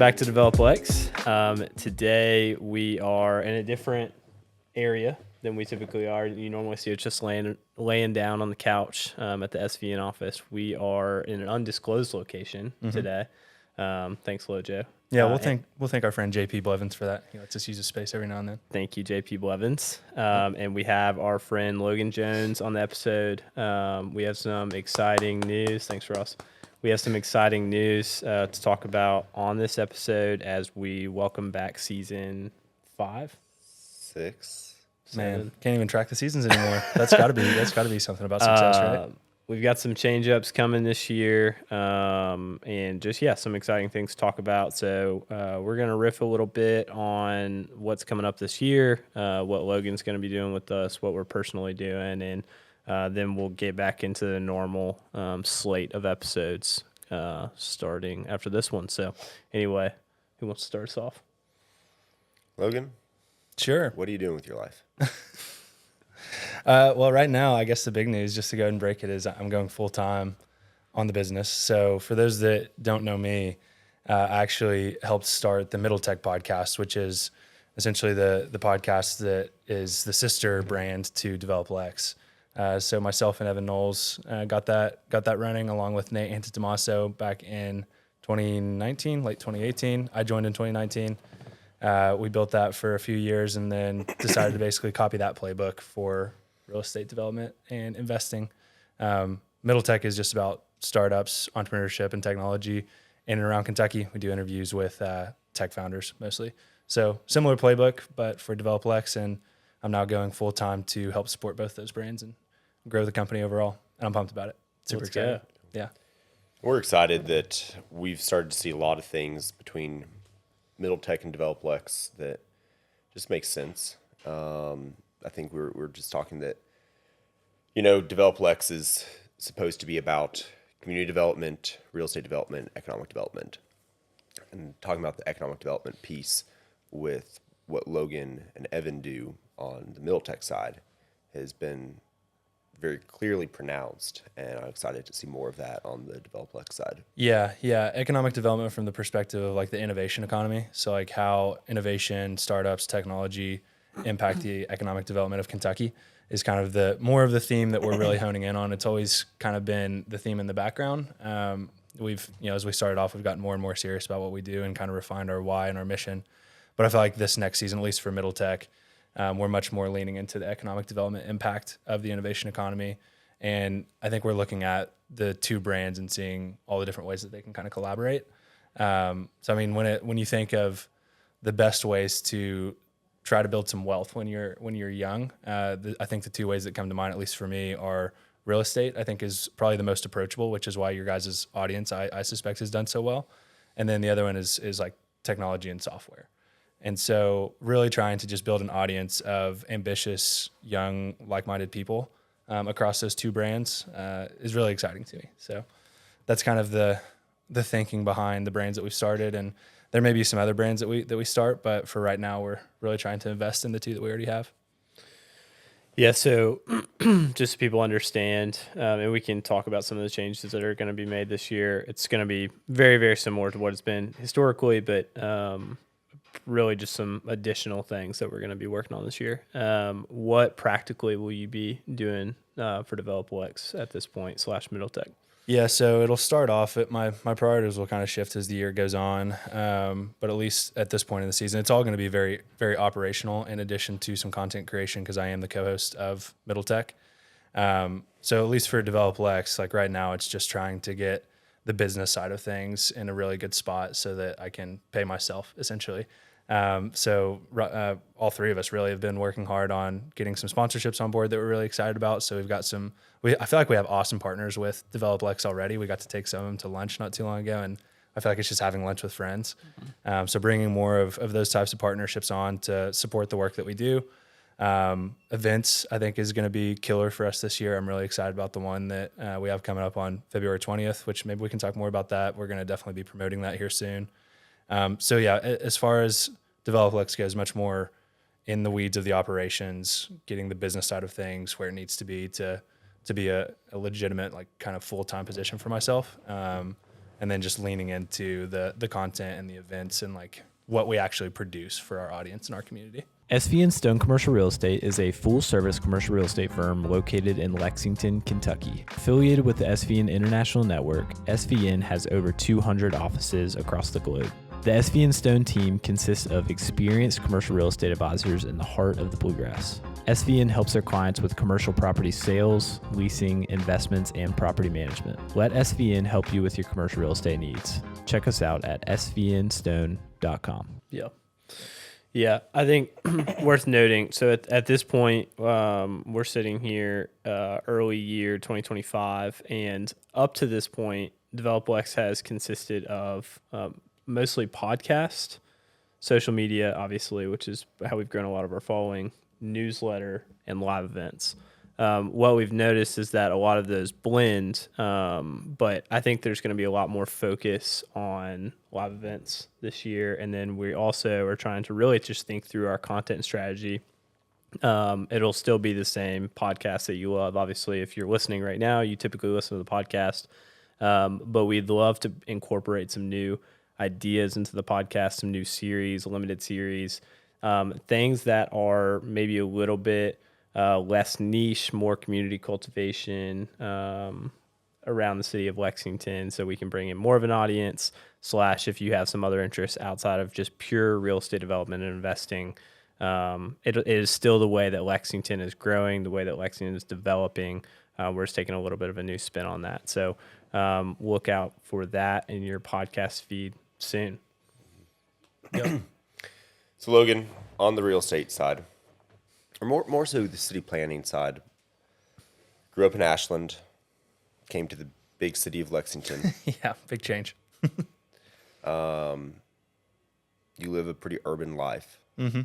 back to DevelopLex. Today we are in a different area than we typically are. You normally see us just laying down on the couch at the SVN office. We are in an undisclosed location today. Thanks, Lojo. Yeah, we'll thank our friend JP Blevins for that. He lets us use his space every now and then. Thank you, JP Blevins. And we have our friend Logan Jones on the episode. We have some exciting news. Thanks, Ross. We have some exciting news to talk about on this episode as we welcome back season 5, 6, 7. Man, can't even track the seasons anymore. That's got to be something about success, right? We've got some change ups coming this year, and just some exciting things to talk about. So we're gonna riff a little bit on what's coming up this year, what Logan's gonna be doing with us, what we're personally doing, and then we'll get back into the normal slate of episodes starting after this one. So anyway, who wants to start us off? Logan, Sure. what are you doing with your life? Well, right now, I guess the big news, just to go ahead and break it, is I'm going full time on the business. So for those that don't know me, I actually helped start the Middle Tech podcast, which is essentially the podcast that is the sister brand to DevelopLex. So myself and Evan Knowles got that running along with Nate Antetomaso back in 2019, late 2018. I joined in 2019. We built that for a few years and then decided to basically copy that playbook for real estate development and investing. Middle Tech is just about startups, entrepreneurship, and technology in and around Kentucky. We do interviews with tech founders mostly. So similar playbook, but for DevelopLex, and I'm now going full time to help support both those brands and grow the company overall. And I'm pumped about it. Super excited. Yeah. We're excited that we've started to see a lot of things between Middle Tech and DevelopLex that just makes sense. I think we're just talking that, DevelopLex is supposed to be about community development, real estate development, economic development. And talking about the economic development piece with what Logan and Evan do on the Middle Tech side has been very clearly pronounced, and I'm excited to see more of that on the DevelopLex side. Yeah. Economic development from the perspective of like the innovation economy. So like how innovation, startups, technology impact the economic development of Kentucky is kind of the more of the theme that we're really honing in on. It's always kind of been the theme in the background. We've, as we started off, we've gotten more and more serious about what we do and kind of refined our why and our mission. But I feel like this next season, at least for Middle Tech, we're much more leaning into the economic development impact of the innovation economy. And I think we're looking at the two brands and seeing all the different ways that they can kind of collaborate. So, I mean, when you think of the best ways to try to build some wealth when you're young, I think the two ways that come to mind, at least for me, are real estate, I think is probably the most approachable, which is why your guys' audience, I suspect, has done so well. And then the other one is like technology and software. And so really trying to just build an audience of ambitious, young, like-minded people across those two brands is really exciting to me. So that's kind of the thinking behind the brands that we've started. And there may be some other brands that we start, but for right now, we're really trying to invest in the two that we already have. Yeah, so just so people understand, and we can talk about some of the changes that are going to be made this year. It's going to be very, very similar to what it's been historically, but really just some additional things that we're going to be working on this year. What practically will you be doing for DevelopLex at this point / Middle Tech? Yeah, so it'll start off at my priorities will kind of shift as the year goes on. But at least at this point in the season, it's all going to be very, very operational in addition to some content creation because I am the co-host of Middle Tech. So at least for DevelopLex, like right now, it's just trying to get the business side of things in a really good spot so that I can pay myself essentially. So all three of us really have been working hard on getting some sponsorships on board that we're really excited about. So we've got I feel like we have awesome partners with DevelopLex already. We got to take some of them to lunch not too long ago, and I feel like it's just having lunch with friends. So bringing more of those types of partnerships on to support the work that we do. Events, I think, is going to be killer for us this year. I'm really excited about the one that we have coming up on February 20th, which maybe we can talk more about that. We're going to definitely be promoting that here soon. So yeah, as far as DevelopLex goes, much more in the weeds of the operations, getting the business side of things where it needs to be a legitimate, like kind of full-time position for myself. And and then just leaning into the content and the events and like what we actually produce for our audience and our community. SVN Stone Commercial Real Estate is a full-service commercial real estate firm located in Lexington, Kentucky. Affiliated with the SVN International Network, SVN has over 200 offices across the globe. The SVN Stone team consists of experienced commercial real estate advisors in the heart of the Bluegrass. SVN helps their clients with commercial property sales, leasing, investments, and property management. Let SVN help you with your commercial real estate needs. Check us out at svnstone.com. Yeah. Yeah, I think worth noting. So at this point, we're sitting here early year 2025, and up to this point, DevelopLex has consisted of mostly podcast, social media, obviously, which is how we've grown a lot of our following, newsletter, and live events. What we've noticed is that a lot of those blend, but I think there's going to be a lot more focus on live events this year. And then we also are trying to really just think through our content strategy. It'll still be the same podcast that you love. Obviously, if you're listening right now, you typically listen to the podcast. But we'd love to incorporate some new ideas into the podcast, some new series, limited series, things that are maybe a little bit less niche, more community cultivation around the city of Lexington, so we can bring in more of an audience, / if you have some other interests outside of just pure real estate development and investing. It is still the way that Lexington is growing, the way that Lexington is developing. We're just taking a little bit of a new spin on that. So look out for that in your podcast feed soon. Yep. So Logan, on the real estate side, or more so the city planning side, grew up in Ashland, came to the big city of Lexington. Yeah, big change. You live a pretty urban life. Mm-hmm.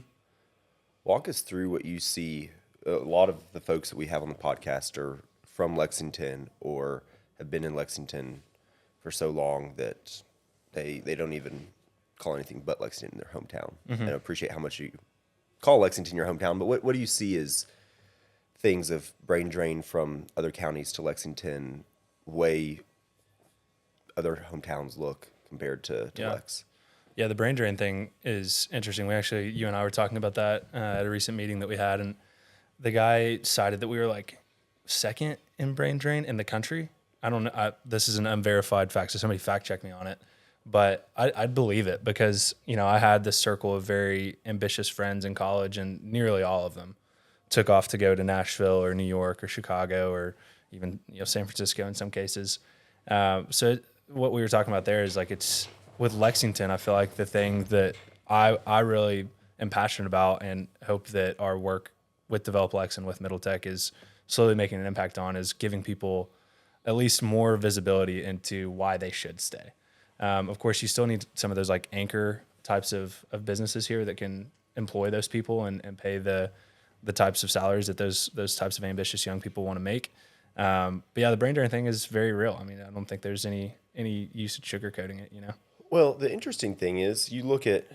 Walk us through what you see. A lot of the folks that we have on the podcast are from Lexington or have been in Lexington for so long that they don't even call anything but Lexington their hometown. Mm-hmm. And I appreciate how much you call Lexington your hometown, but what do you see as things of brain drain from other counties to Lexington, way other hometowns look compared to Lex? Yeah, the brain drain thing is interesting. You and I were talking about that at a recent meeting that we had, and the guy cited that we were like second in brain drain in the country. I don't know. This is an unverified fact, so somebody fact check me on it. But I'd believe it because, I had this circle of very ambitious friends in college, and nearly all of them took off to go to Nashville or New York or Chicago or even, San Francisco in some cases. So what we were talking about there is like it's with Lexington, I feel like the thing that I really am passionate about and hope that our work with DevelopLex and with Middle Tech is slowly making an impact on is giving people at least more visibility into why they should stay. Of course, you still need some of those like anchor types of businesses here that can employ those people and pay the types of salaries that those types of ambitious young people want to make. But yeah, the brain drain thing is very real. I mean, I don't think there's any use of sugarcoating it, Well, the interesting thing is you look at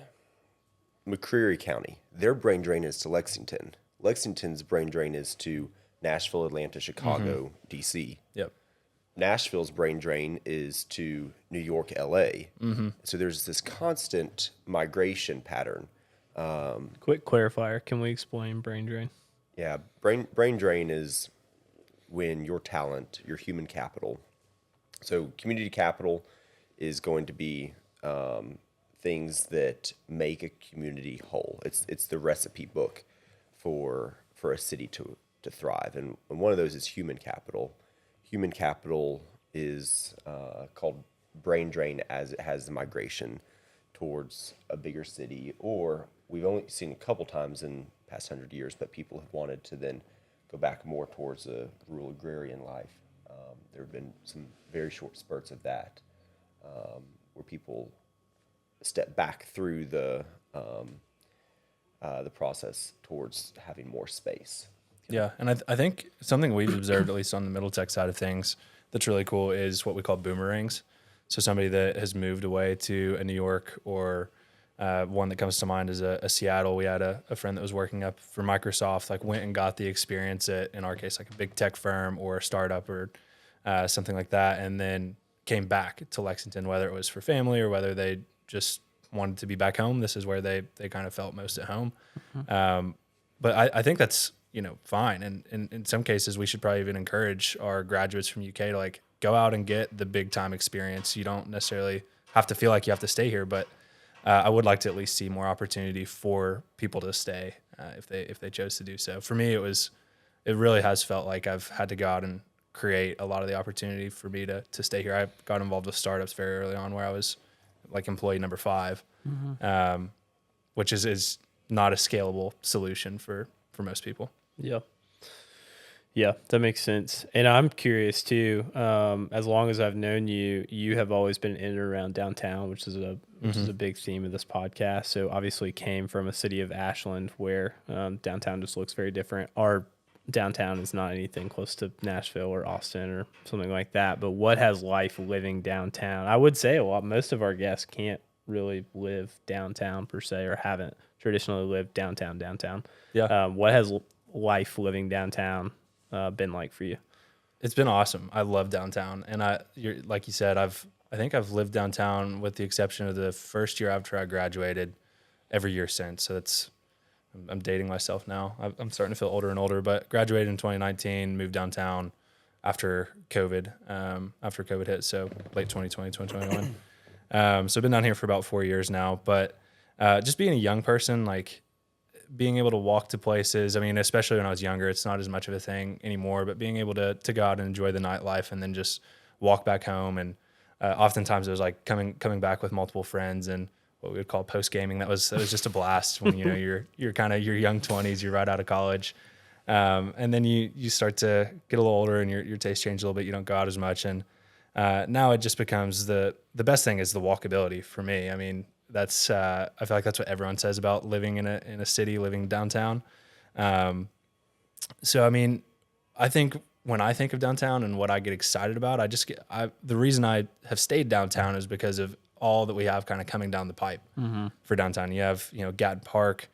McCreary County, their brain drain is to Lexington. Lexington's brain drain is to Nashville, Atlanta, Chicago, DC. Yep. Nashville's brain drain is to New York, LA. Mm-hmm. So there's this constant migration pattern. Quick clarifier. Can we explain brain drain? Yeah. Brain drain is when your talent, your human capital. So community capital is going to be things that make a community whole. It's the recipe book for a city to thrive. And one of those is human capital. Human capital is called brain drain as it has the migration towards a bigger city, or we've only seen a couple times in the past 100 years, but people have wanted to then go back more towards a rural agrarian life. There have been some very short spurts of that where people step back through the process towards having more space. Yeah, and I think something we've observed, at least on the Middle Tech side of things, that's really cool is what we call boomerangs. So somebody that has moved away to a New York or one that comes to mind is a Seattle. We had a friend that was working up for Microsoft, like went and got the experience at, in our case, like a big tech firm or a startup or something like that, and then came back to Lexington, whether it was for family or whether they just wanted to be back home. This is where they kind of felt most at home. But I think that's, fine. And in some cases, we should probably even encourage our graduates from UK to like go out and get the big time experience. You don't necessarily have to feel like you have to stay here, but I would like to at least see more opportunity for people to stay if they chose to do so. For me, it really has felt like I've had to go out and create a lot of the opportunity for me to stay here. I got involved with startups very early on, where I was like employee number 5, which is not a scalable solution for most people. Yeah. Yeah, that makes sense. And I'm curious too. As long as I've known you, you have always been in and around downtown, which is a big theme of this podcast. So obviously came from a city of Ashland where downtown just looks very different. Our downtown is not anything close to Nashville or Austin or something like that. But what has life living downtown? I would say most of our guests can't really live downtown per se, or haven't traditionally lived downtown. Yeah. What has life living downtown been like for you? It's been awesome. I love downtown, and like you said, I think I've lived downtown with the exception of the first year after I graduated, every year since. So I'm dating myself now. I'm starting to feel older and older, but graduated in 2019, moved downtown after COVID, hit. So late 2020, 2021. So I've been down here for about 4 years now, but just being a young person, like being able to walk to places. I mean, especially when I was younger, it's not as much of a thing anymore, but being able to go out and enjoy the nightlife and then just walk back home. And oftentimes it was like coming back with multiple friends and what we would call post gaming. That was just a blast when, you're kind of your young 20s, you're right out of college. And then you start to get a little older and your taste change a little bit. You don't go out as much. And now it just becomes the best thing is the walkability for me. I mean, that's I feel like that's what everyone says about living in a city, living downtown. So I mean, I think when I think of downtown and what I get excited about, the reason I have stayed downtown is because of all that we have kind of coming down the pipe for downtown. You have Gatton Park,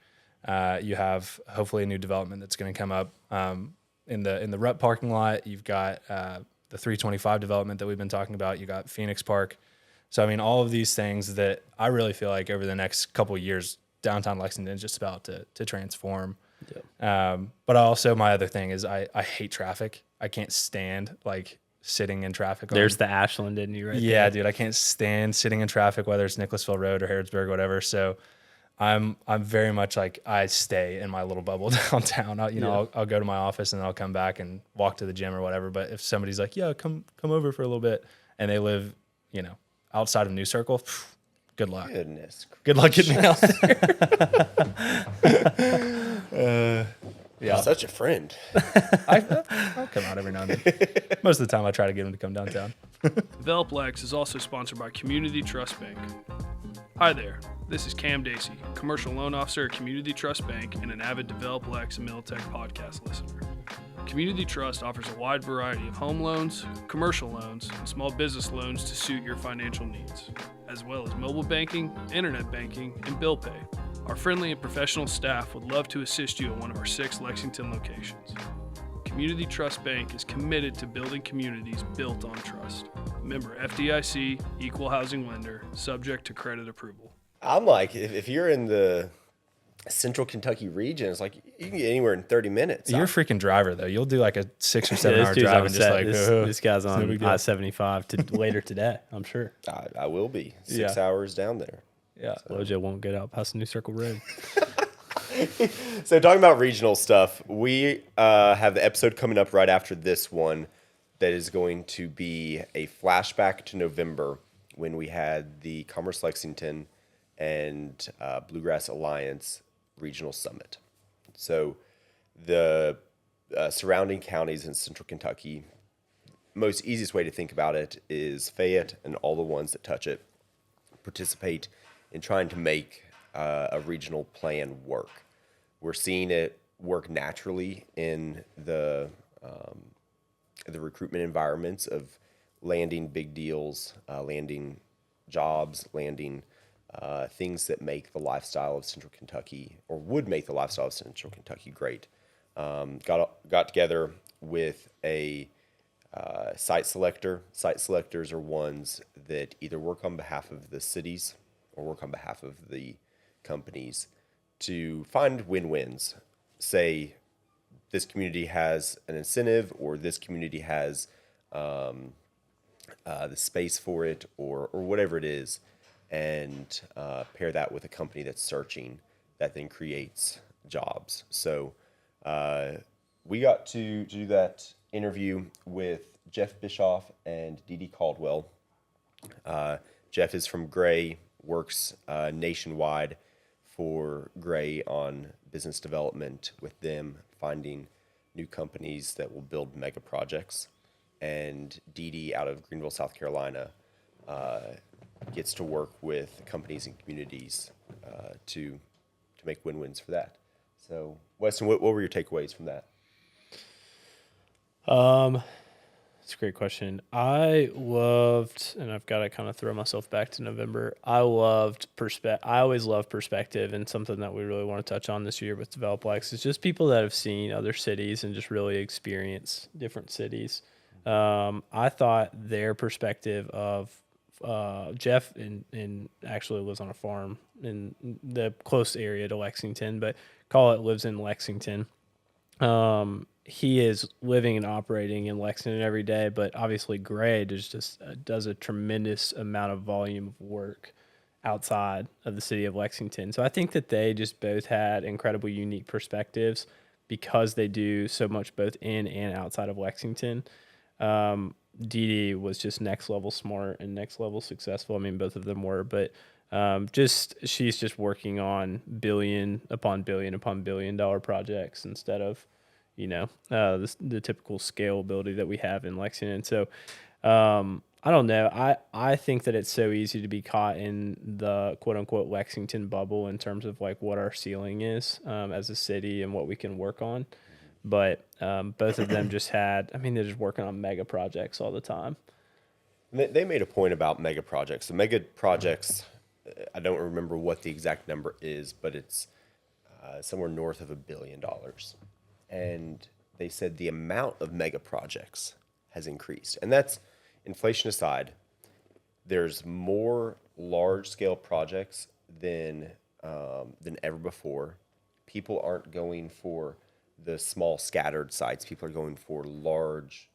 you have hopefully a new development that's going to come up in the Rut parking lot. You've got the 325 development that we've been talking about. You got Phoenix Park. So, I mean, all of these things that I really feel like over the next couple of years, downtown Lexington is just about to transform. Yep. But also my other thing is I hate traffic. I can't stand like sitting in traffic. There's the Ashland in you right there. there. Dude, I can't stand sitting in traffic, whether it's Nicholasville Road or Harrodsburg, whatever. So I'm very much like I stay in my little bubble downtown. I'll go to my office and then I'll come back and walk to the gym or whatever. But if somebody's like, yeah, come over for a little bit, and they live, outside of New Circle, good luck. Goodness. Good luck getting me out there. Yeah. Such a friend. I'll come out every now and then. Most of the time I try to get him to come downtown. DevelopLex is also sponsored by Community Trust Bank. Hi there, this is Cam Dacey, commercial loan officer at Community Trust Bank and an avid DevelopLex and Militech podcast listener. Community Trust offers a wide variety of home loans, commercial loans, and small business loans to suit your financial needs, as well as mobile banking, internet banking, and bill pay. Our friendly and professional staff would love to assist you at one of our 6 Lexington locations. Community Trust Bank is committed to building communities built on trust. Member FDIC, equal housing lender, subject to credit approval. I'm like, if you're in the Central Kentucky region, it's like you can get anywhere in 30 minutes. You're a freaking driver, though. You'll do like a 6 or 7 hour drive and just like, this guy's on I-75 later today, I'm sure. I will be 6 hours down there. Yeah. Lojo won't get out past the New Circle Road. So talking about regional stuff, we have the episode coming up right after this one that is going to be a flashback to November when we had the Commerce Lexington and Bluegrass Alliance Regional Summit. So the surrounding counties in Central Kentucky, most easiest way to think about it is Fayette and all the ones that touch it participate in trying to make a regional plan work. We're seeing it work naturally in the recruitment environments of landing big deals, landing jobs, landing things that make the lifestyle of Central Kentucky, or would make the lifestyle of Central Kentucky great. Got together with a Site selector. Site selectors are ones that either work on behalf of the cities or work on behalf of the companies to find win-wins. Say this community has an incentive, or this community has the space for it, or whatever it is, and pair that with a company that's searching, that then creates jobs. So we got to do that interview with Jeff Bischoff and Dee Dee Caldwell. Jeff is from Gray, works nationwide for Gray on business development with them, finding new companies that will build mega projects. And Dee Dee out of Greenville, South Carolina, gets to work with companies and communities to make win-wins for that. So, Weston, what were your takeaways from that? It's a great question. I loved, and I've got to kind of throw myself back to November. I always love perspective, and something that we really want to touch on this year with DevelopLex is just people that have seen other cities and just really experience different cities. I thought their perspective of Jeff in actually lives on a farm in the close area to Lexington, but lives in Lexington. He is living and operating in Lexington every day, but obviously Gray does a tremendous amount of volume of work outside of the city of Lexington. So I think that they just both had incredibly unique perspectives because they do so much both in and outside of Lexington. Dee Dee was just next level smart and next level successful. I mean, both of them were, but she's just working on billion upon billion upon $1 billion projects instead of the typical scalability that we have in Lexington. So I don't know. I think that it's so easy to be caught in the quote unquote Lexington bubble in terms of like what our ceiling is as a city and what we can work on. But both of them they're just working on mega projects all the time. They made a point about mega projects. The mega projects, I don't remember what the exact number is, but it's somewhere north of $1 billion. And they said the amount of mega projects has increased. And that's, inflation aside, there's more large-scale projects than ever before. People aren't going for the small scattered sites. People are going for large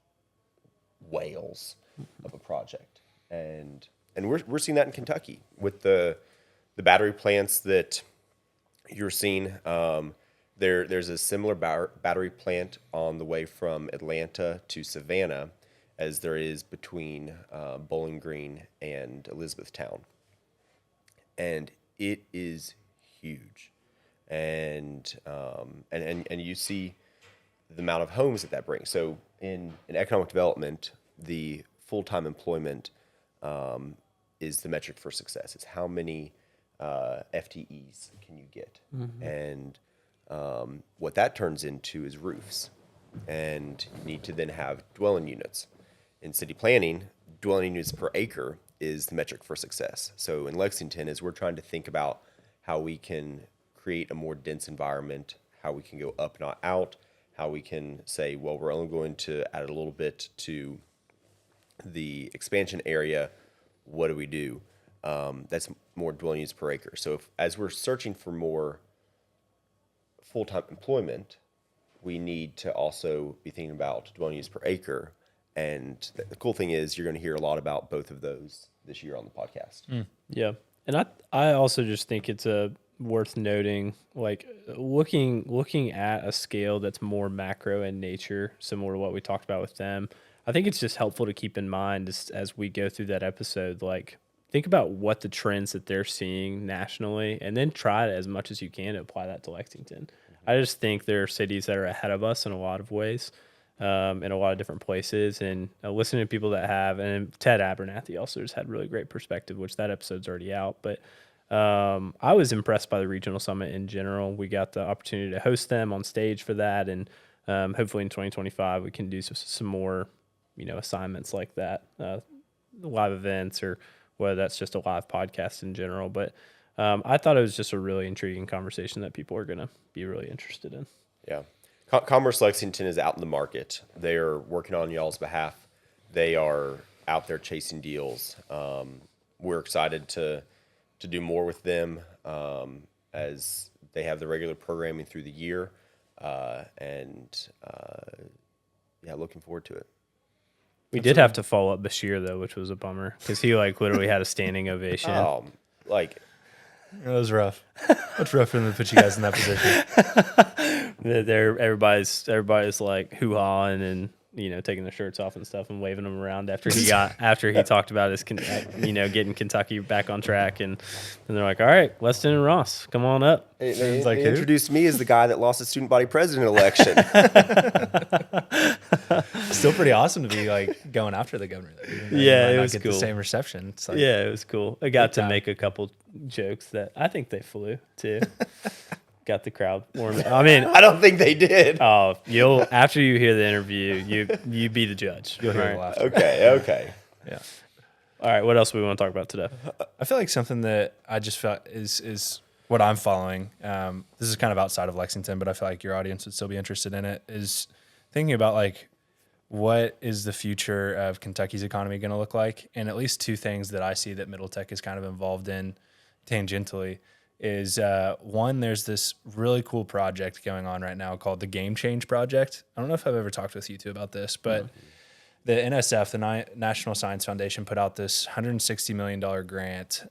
whales of a project. And we're seeing that in Kentucky with the battery plants that you're seeing. There's a similar battery plant on the way from Atlanta to Savannah as there is between Bowling Green and Elizabethtown. And it is huge. And you see the amount of homes that brings. So in economic development, the full-time employment is the metric for success. It's how many FTEs can you get. Mm-hmm. And what that turns into is roofs. And you need to then have dwelling units. In city planning, dwelling units per acre is the metric for success. So in Lexington, as we're trying to think about how we can create a more dense environment, how we can go up, not out, how we can say, well, we're only going to add a little bit to the expansion area. What do we do? That's more dwelling units per acre. So as we're searching for more full-time employment, we need to also be thinking about dwelling units per acre. And the cool thing is you're going to hear a lot about both of those this year on the podcast. Mm. Yeah. And I also just think it's worth noting, like looking at a scale that's more macro in nature, similar to what we talked about with them. I think it's just helpful to keep in mind as we go through that episode, like think about what the trends that they're seeing nationally, and then try as much as you can to apply that to Lexington. Mm-hmm. I just think there are cities that are ahead of us in a lot of ways, in a lot of different places, and listening to people that have, and Ted Abernathy also has had really great perspective, which that episode's already out, but I was impressed by the regional summit in general. We got the opportunity to host them on stage for that, and hopefully in 2025 we can do some more, assignments like that, live events, or whether that's just a live podcast in general. But I thought it was just a really intriguing conversation that people are going to be really interested in. Yeah. Commerce Lexington is out in the market. They are working on y'all's behalf. They are out there chasing deals. We're excited to do more with them as they have the regular programming through the year, looking forward to it. We did have to follow up Bashir though, which was a bummer because he like literally had a standing ovation. Like It was rough. It's rough for them to put you guys in that position. Everybody's like hoo-hawing and taking their shirts off and stuff and waving them around after he talked about his getting Kentucky back on track, and they're like, all right, Weston and Ross, come on up. They introduced me as the guy that lost the student body president election. Still pretty awesome to be like going after the governor. Yeah, it not was get cool. The same reception. It's like, Yeah, it was cool. I got to time. make a couple jokes that I think they flew too. Got the crowd warm. I mean, I don't think they did. oh, you'll after you hear the interview, you be the judge. you'll hear All the right. laughter. Okay. Yeah. All right, what else do we want to talk about today? I feel like something that I just felt is what I'm following. This is kind of outside of Lexington, but I feel like your audience would still be interested in it. Is thinking about like what is the future of Kentucky's economy going to look like, and at least two things that I see that Middle Tech is kind of involved in tangentially. Is one, there's this really cool project going on right now called the Game Change Project. I don't know if I've ever talked with you two about this, but the NSF, the National Science Foundation, put out this $160 million grant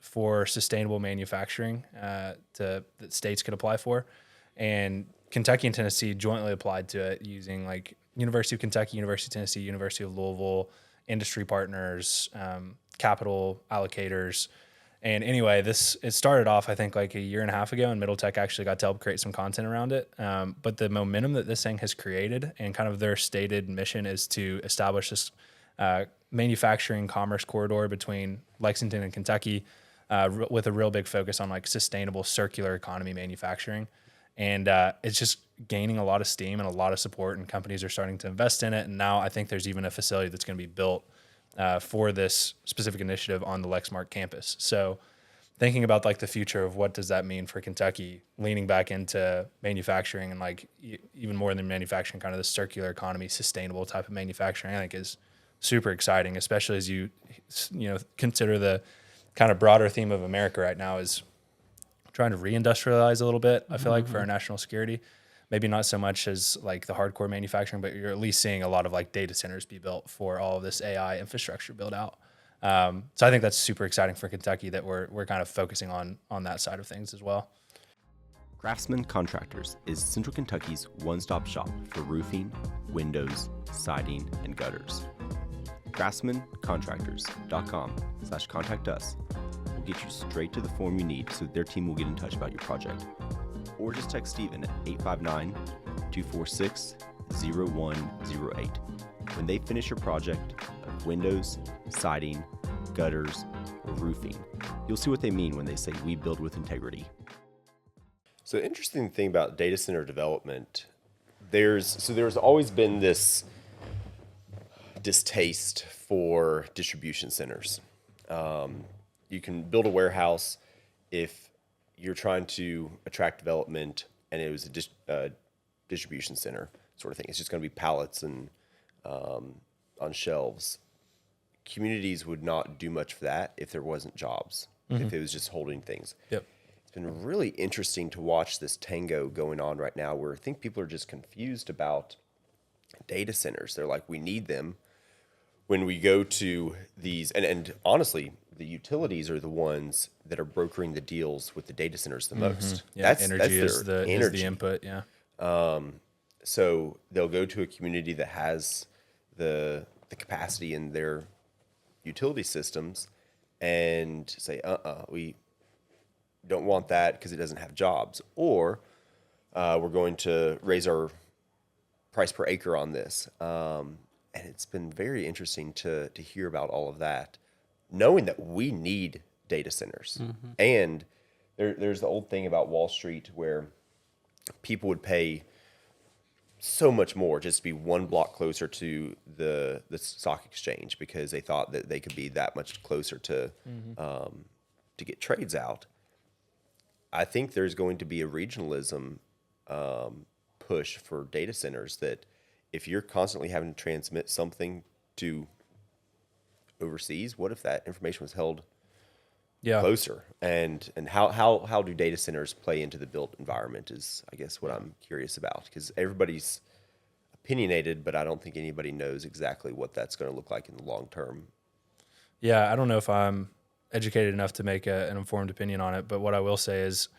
for sustainable manufacturing that states could apply for. And Kentucky and Tennessee jointly applied to it using like University of Kentucky, University of Tennessee, University of Louisville, industry partners, capital allocators. And anyway, it started off, I think, like a year and a half ago, and Middle Tech actually got to help create some content around it. But the momentum that this thing has created and kind of their stated mission is to establish this manufacturing commerce corridor between Lexington and Kentucky with a real big focus on like sustainable circular economy manufacturing. And it's just gaining a lot of steam and a lot of support, and companies are starting to invest in it. And now I think there's even a facility that's going to be built for this specific initiative on the Lexmark campus. So thinking about like the future of what does that mean for Kentucky, leaning back into manufacturing and like even more than manufacturing, kind of the circular economy, sustainable type of manufacturing, I think is super exciting, especially as you consider the kind of broader theme of America right now is trying to reindustrialize a little bit, I feel like, for our national security. Maybe not so much as like the hardcore manufacturing, but you're at least seeing a lot of like data centers be built for all of this AI infrastructure build out. So I think that's super exciting for Kentucky that we're kind of focusing on that side of things as well. Craftsman Contractors is Central Kentucky's one-stop shop for roofing, windows, siding, and gutters. CraftsmanContractors.com/contact us will get you straight to the form you need so that their team will get in touch about your project. Or just text Steven at 859-246-0108. When they finish your project of windows, siding, gutters, or roofing, you'll see what they mean when they say we build with integrity. So the interesting thing about data center development, there's always been this distaste for distribution centers. You can build a warehouse if you're trying to attract development and it was a distribution center sort of thing. It's just going to be pallets and on shelves. Communities would not do much for that if there wasn't jobs, if it was just holding things. Yep. It's been really interesting to watch this tango going on right now where I think people are just confused about data centers. They're like, we need them. When we go to these, and honestly, the utilities are the ones that are brokering the deals with the data centers the most. Yeah, energy is the input, yeah. So they'll go to a community that has the capacity in their utility systems and say, we don't want that because it doesn't have jobs. Or we're going to raise our price per acre on this. And it's been very interesting to hear about all of that, knowing that we need data centers. And there's the old thing about Wall Street where people would pay so much more just to be one block closer to the stock exchange because they thought that they could be that much closer to get trades out. I think there's going to be a regionalism push for data centers that if you're constantly having to transmit something to overseas, what if that information was held closer? And how do data centers play into the built environment is, I guess, what I'm curious about, because everybody's opinionated, but I don't think anybody knows exactly what that's going to look like in the long term. Yeah, I don't know if I'm educated enough to make an informed opinion on it, but what I will say is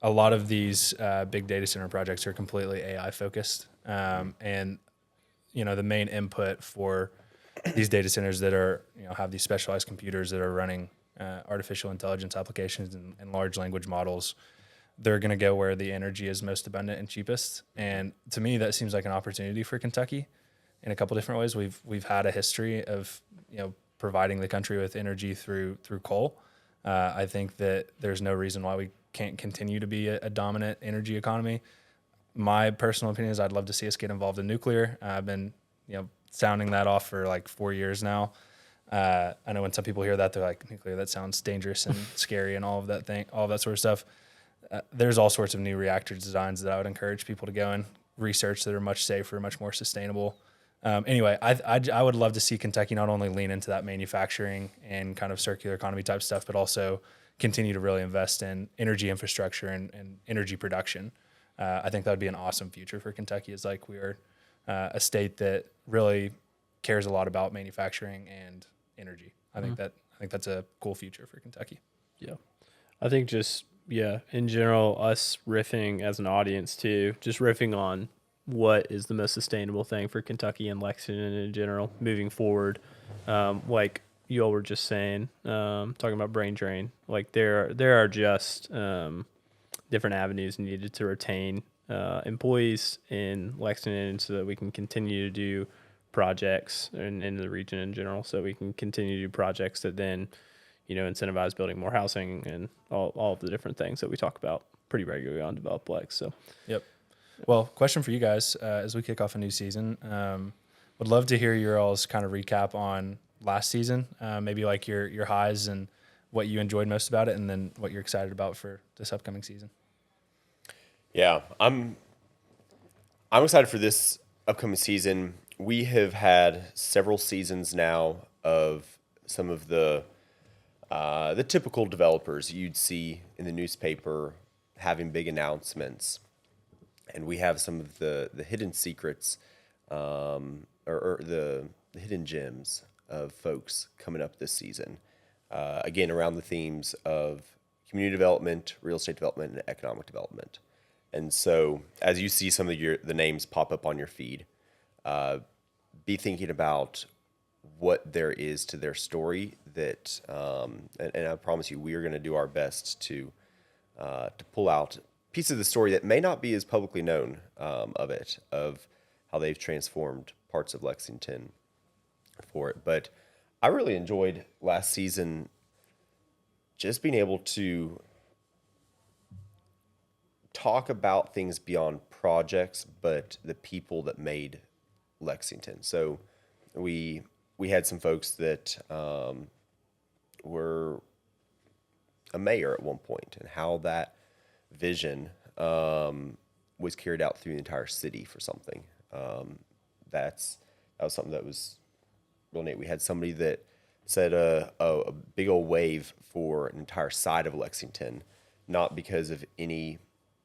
a lot of these big data center projects are completely AI focused. And, the main input for these data centers that are, have these specialized computers that are running artificial intelligence applications and large language models, they're going to go where the energy is most abundant and cheapest. And to me, that seems like an opportunity for Kentucky in a couple different ways. We've had a history of, providing the country with energy through coal. I think that there's no reason why we can't continue to be a dominant energy economy. My personal opinion is I'd love to see us get involved in nuclear. I've been, sounding that off for like 4 years now. I know when some people hear that, they're like, nuclear, that sounds dangerous and scary and all of that sort of stuff. There's all sorts of new reactor designs that I would encourage people to go and research that are much safer, much more sustainable. Anyway, I would love to see Kentucky not only lean into that manufacturing and kind of circular economy type stuff, but also continue to really invest in energy infrastructure and energy production. I think that would be an awesome future for Kentucky. Is like we are a state that really cares a lot about manufacturing and energy. I think that's a cool future for Kentucky. Yeah, I think in general, us riffing as an audience too, just riffing on what is the most sustainable thing for Kentucky and Lexington in general moving forward. Like you all were just saying, talking about brain drain, like there are just different avenues needed to retain employees in Lexington so that we can continue to do projects in the region in general, so we can continue to do projects that then, incentivize building more housing and all of the different things that we talk about pretty regularly on DevelopLex. So, yep. Well, question for you guys as we kick off a new season. Would love to hear your all's kind of recap on last season, maybe like your highs and what you enjoyed most about it, and then what you're excited about for this upcoming season. Yeah, I'm excited for this upcoming season. We have had several seasons now of some of the typical developers you'd see in the newspaper having big announcements. And we have some of the hidden secrets or the hidden gems of folks coming up this season. Again, around the themes of community development, real estate development, and economic development. And so as you see some of the names pop up on your feed, be thinking about what there is to their story that, and I promise you, we are going to do our best to pull out piece of the story that may not be as publicly known of how they've transformed parts of Lexington for it. But I really enjoyed last season just being able to talk about things beyond projects, but the people that made Lexington. So we had some folks that were a mayor at one point, and how that vision was carried out through the entire city for something. That was something that was real neat. We had somebody that set a big old wave for an entire side of Lexington, not because of any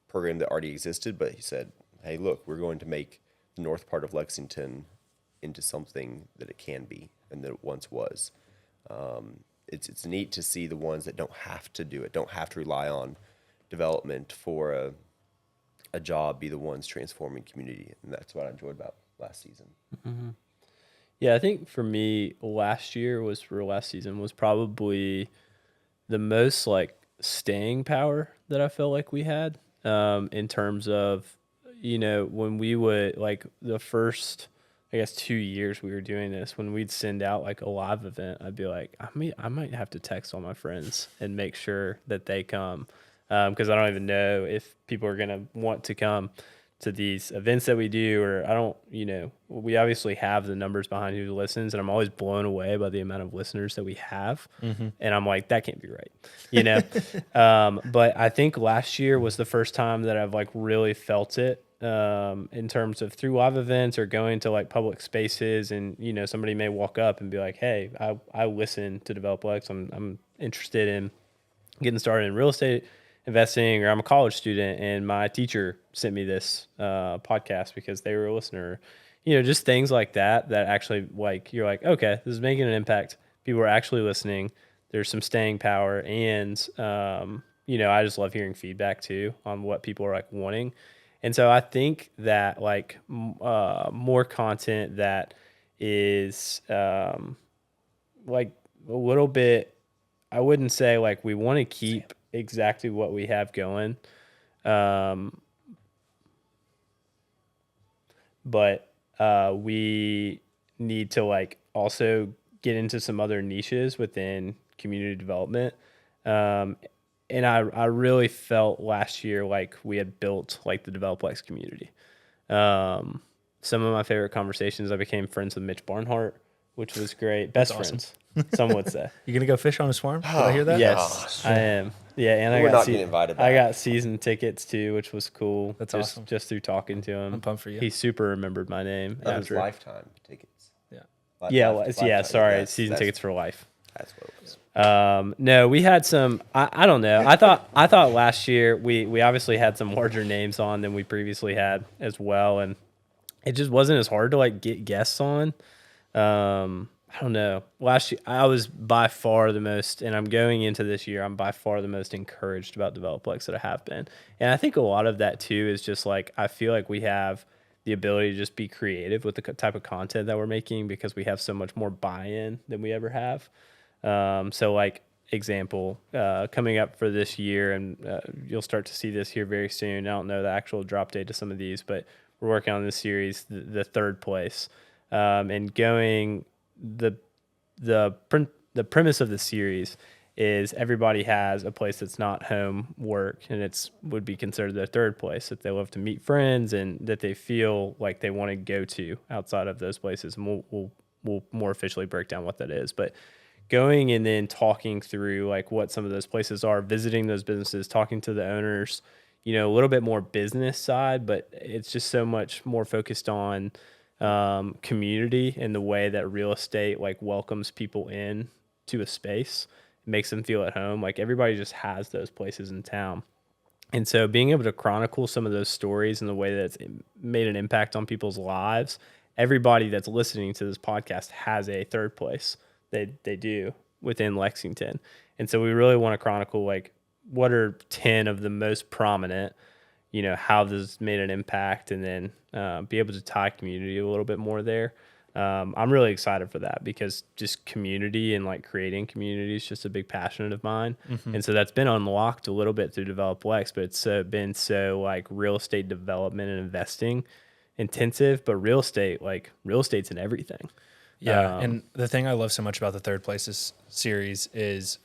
program that already existed, but he said, hey, look, we're going to make the north part of Lexington into something that it can be and that it once was. It's neat to see the ones that don't have to do it, don't have to rely on development for a job, be the ones transforming community. And that's what I enjoyed about last season. Mm-hmm. Yeah, I think for me, last season was probably the most like staying power that I felt like we had in terms of, when we would like the first, I guess 2 years we were doing this, when we'd send out like a live event, I'd be like, I might have to text all my friends and make sure that they come. Because I don't even know if people are going to want to come to these events that we do, or I don't, we obviously have the numbers behind who listens, and I'm always blown away by the amount of listeners that we have. Mm-hmm. And I'm like, that can't be right, but I think last year was the first time that I've like really felt it in terms of through live events or going to like public spaces, and somebody may walk up and be like, "Hey, I listen to DevelopLex. I'm interested in getting started in real estate investing, or I'm a college student and my teacher sent me this podcast because they were a listener." Just things like that actually, like, you're like, okay, this is making an impact. People are actually listening. There's some staying power, and I just love hearing feedback too on what people are like wanting. And so I think that like more content that is like a little bit, I wouldn't say like we want to keep exactly what we have going, but we need to like also get into some other niches within community development. And I really felt last year like we had built like the DevelopLex community. Some of my favorite conversations, I became friends with Mitch Barnhart, which was great. Best friends, some would say. You gonna go fish on his farm? Did I hear that? Yes, I am. Yeah, and We're not getting invited back. I got season tickets too, which was cool. That's just, awesome. Just through talking to him. I'm pumped for you. He super remembered my name. That was after. lifetime tickets. Yeah. Yeah, sorry, season tickets for life. That's what it was. No, we had some. I don't know. I thought last year we obviously had some larger names on than we previously had as well, and it just wasn't as hard to like get guests on. I don't know. Last year I was by far the most, and I'm going into this year, I'm by far the most encouraged about DevelopLex that I have been, and I think a lot of that too is just like I feel like we have the ability to just be creative with the type of content that we're making because we have so much more buy-in than we ever have. So like example, coming up for this year, and you'll start to see this here very soon. I don't know the actual drop date of some of these, but we're working on this series, the third place, and going the premise of the series is everybody has a place that's not home work, and would be considered their third place that they love to meet friends and that they feel like they want to go to outside of those places. And we'll more officially break down what that is, but going and then talking through like what some of those places are, visiting those businesses, talking to the owners, a little bit more business side, but it's just so much more focused on community and the way that real estate like welcomes people in to a space, makes them feel at home. Like everybody just has those places in town. And so being able to chronicle some of those stories and the way that it's made an impact on people's lives, everybody that's listening to this podcast has a third place they do within Lexington. And so we really want to chronicle like what are 10 of the most prominent, how this made an impact, and then be able to tie community a little bit more there. I'm really excited for that because just community and like creating community is just a big passion of mine. Mm-hmm. And so that's been unlocked a little bit through DevelopLex, but it's been so like real estate development and investing intensive, but real estate's in everything. Yeah. And the thing I love so much about the Third Places series is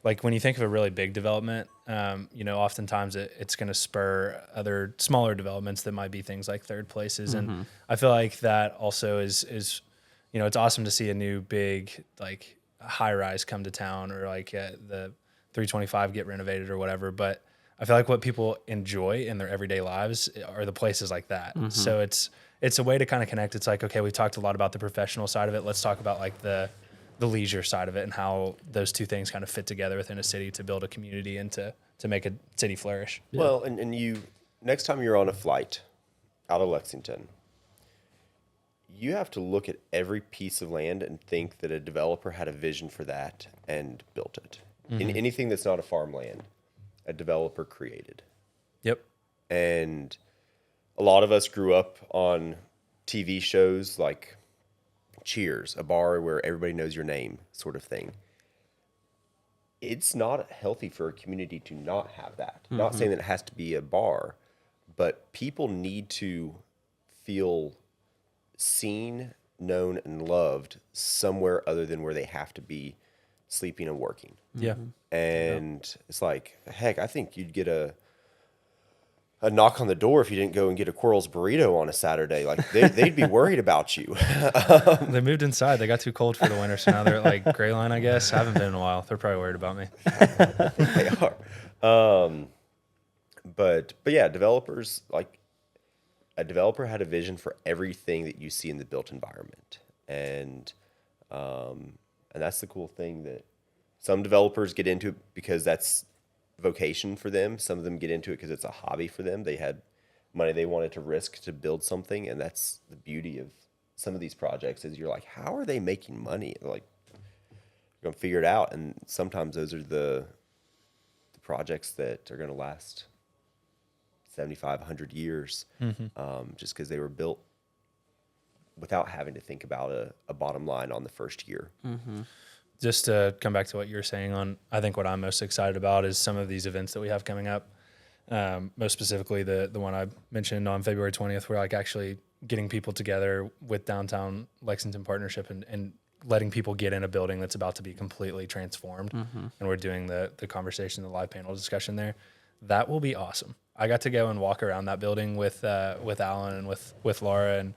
like when you think of a really big development, oftentimes it's going to spur other smaller developments that might be things like Third Places. Mm-hmm. And I feel like that also is, it's awesome to see a new big, like high rise come to town, or like the 325 get renovated or whatever. But I feel like what people enjoy in their everyday lives are the places like that. Mm-hmm. So it's a way to kind of connect. It's like, okay, we talked a lot about the professional side of it. Let's talk about like the leisure side of it and how those two things kind of fit together within a city to build a community and to make a city flourish. Yeah. Well, and you, next time you're on a flight out of Lexington, you have to look at every piece of land and think that a developer had a vision for that and built it. Mm-hmm. In anything that's not a farmland, a developer created. Yep. And a lot of us grew up on TV shows like Cheers, a bar where everybody knows your name sort of thing. It's not healthy for a community to not have that. Mm-hmm. Not saying that it has to be a bar, but people need to feel seen, known, and loved somewhere other than where they have to be sleeping and working. Yeah. And it's like, heck, I think you'd get a knock on the door if you didn't go and get a Quarles burrito on a Saturday. Like they'd be worried about you. They moved inside. They got too cold for the winter, so now they're at like Gray Line, I guess. I haven't been in a while. They're probably worried about me. They are. But yeah, developers, like a developer had a vision for everything that you see in the built environment. And that's the cool thing, that some developers get into it because that's vocation for them. Some of them get into it because it's a hobby for them. They had money they wanted to risk to build something. And that's the beauty of some of these projects, is you're like, how are they making money? They're like, you're going to figure it out. And sometimes those are the projects that are going to last 75, 100 years, just because they were built without having to think about a bottom line on the first year. Just to come back to what you're saying on, I think what I'm most excited about is some of these events that we have coming up. Most specifically, the one I mentioned on February 20th, we're like actually getting people together with Downtown Lexington Partnership and letting people get in a building that's about to be completely transformed. And we're doing the conversation, the live panel discussion there. That will be awesome. I got to go and walk around that building with Alan and with Laura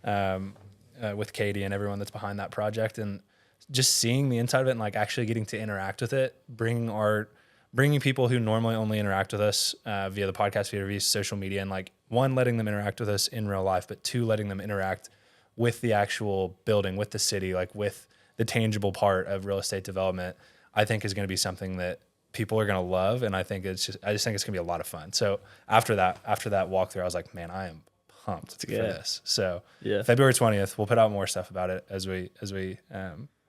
and with Katie and everyone that's behind that project, and just seeing the inside of it and like actually getting to interact with it, bringing people who normally only interact with us via the podcast feed or via social media, and like, one, letting them interact with us in real life, but two, letting them interact with the actual building, with the city, like with the tangible part of real estate development, I think is going to be something that people are going to love. And I just think it's going to be a lot of fun. So after that walkthrough, I was like, man, I am pumped for this. So February 20th, we'll put out more stuff about it as we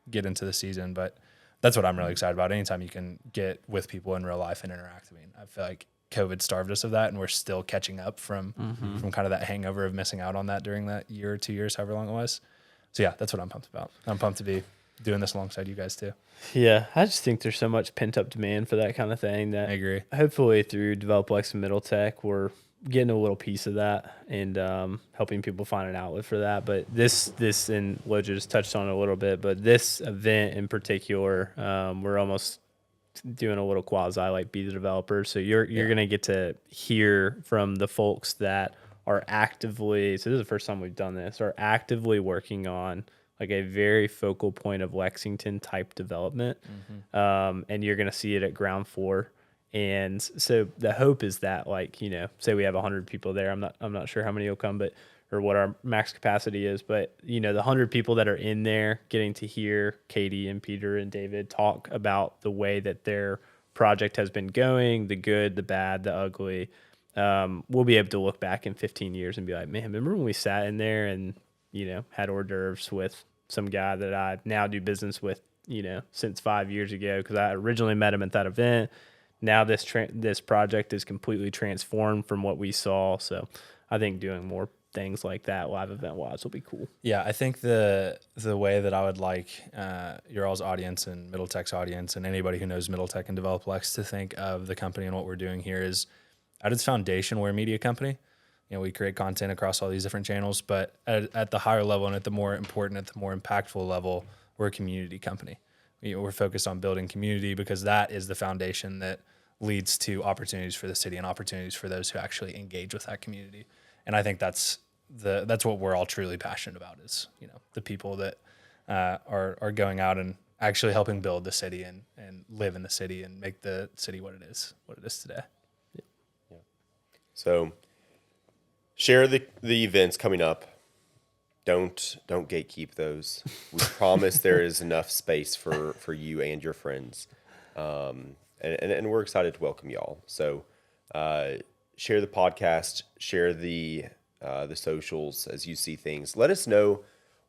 get into the season, but that's what I'm really excited about. Anytime you can get with people in real life and interact. I mean, I feel like COVID starved us of that, and we're still catching up from kind of that hangover of missing out on that during that year or 2 years, however long it was. So yeah, that's what I'm pumped about. I'm pumped to be doing this alongside you guys too. Yeah, I just think there's so much pent up demand for that kind of thing that I agree. Hopefully through DevelopLex and Middle Tech, we're getting a little piece of that and helping people find an outlet for that. But this and Loja just touched on it a little bit, but this event in particular, we're almost doing a little quasi like be the developer. So you're going to get to hear from the folks that are actively, so this is the first time we've done this, are actively working on like a very focal point of Lexington type development. And you're going to see it at ground floor. And so the hope is that, like, you know, say we have 100 people there. I'm not sure how many will come, but or what our max capacity is, but you know, the 100 people that are in there getting to hear Katie and Peter and David talk about the way that their project has been going, the good, the bad, the ugly. We'll be able to look back in 15 years and be like, man, remember when we sat in there and, you know, had hors d'oeuvres with some guy that I now do business with, you know, since 5 years ago, because I originally met him at that event. Now this project is completely transformed from what we saw. So I think doing more things like that live event wise will be cool. Yeah, I think the way that I would like your all's audience and Middle Tech's audience and anybody who knows Middle Tech and DevelopLex to think of the company and what we're doing here is, at its foundation, we're a media company. You know, we create content across all these different channels, but at the higher level and at the more important, at the more impactful level, we're a community company. We're focused on building community because that is the foundation that leads to opportunities for the city and opportunities for those who actually engage with that community. And I think that's what we're all truly passionate about, is, you know, the people that are going out and actually helping build the city and live in the city and make the city what it is today. Yeah. So share the events coming up. Don't gatekeep those. We promise there is enough space for you and your friends. And we're excited to welcome y'all. So share the podcast, share the socials as you see things. Let us know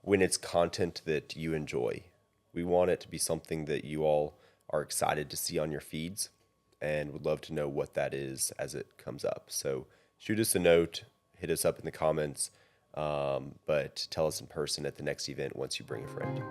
when it's content that you enjoy. We want it to be something that you all are excited to see on your feeds, and would love to know what that is as it comes up. So shoot us a note, hit us up in the comments, but tell us in person at the next event once you bring a friend.